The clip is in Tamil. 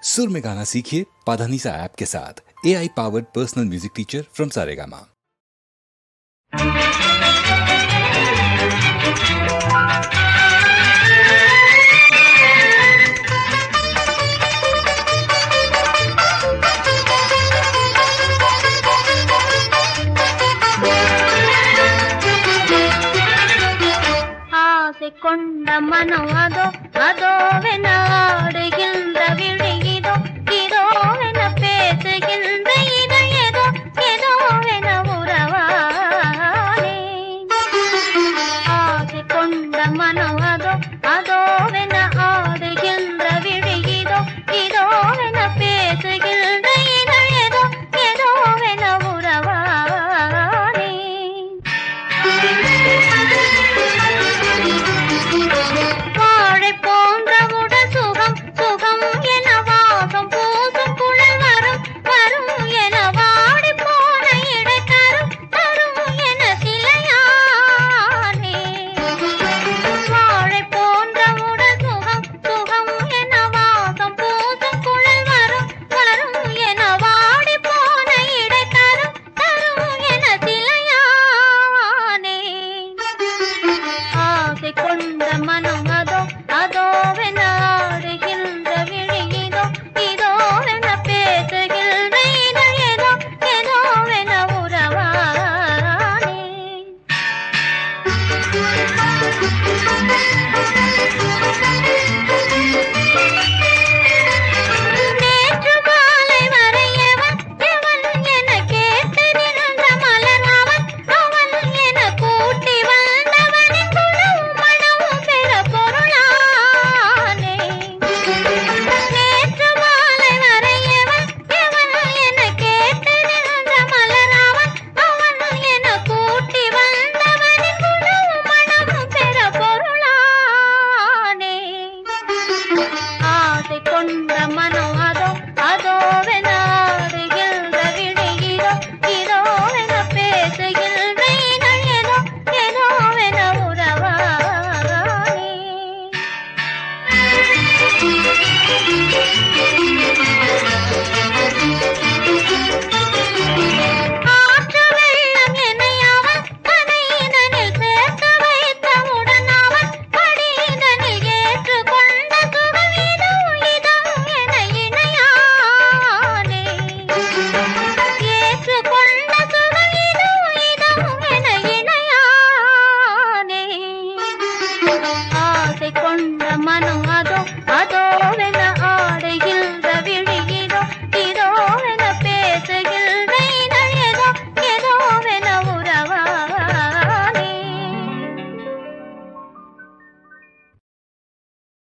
सुर में गाना सीखिए पाधानीसा ऐप के साथ। AI powered personal music teacher from Saregama. கொண்ட மனம் அதோ அதோவென ஆடுகின்ற விழியிதோ இதோவென பேசுகின்ற இதயதோ ஏதோவென உறவானே. ஆசை கொண்ட மனம் அதோ அதோவென ஆடுகின்ற விழியிதோ இதோவென பேசுகின்ற இதயதோ ஏதோவென உறவானே. வாழை போன்ற உடல் சுகம் சுகம் என வாசம் பூசும் குழல் வரும் வரும் என வாடி போன இடை தரும் தரும் என சிலையானே. வாழை போன்ற உடல் சுகம் சுகம் என வாசம் பூசும் குழல் வரும் வரும் என வாடி போன இடை தரும் தரும் என சிலையானே. ஆசை கொண்ட மனம் அதோ அதோவென ஆடுகின்ற விழியிதோ இதோவென பேசுகின்ற இதயதோ ஏதோவென உறவானே. நேற்று மாலை வரை எவன் எவன் என கேட்டு நின்ற மலர் அவன் அவன் என கூட்டி வந்தவனின் குணமும் மனமும் பெற பொருளானே. நேற்று மாலை வரை எவன் எவன் என கேட்டு நின்ற மலர் அவன் அவன் என கூட்டி வந்தவனின் குணமும் மனமும் பெற பொருளானே. ஆசை கொண்ட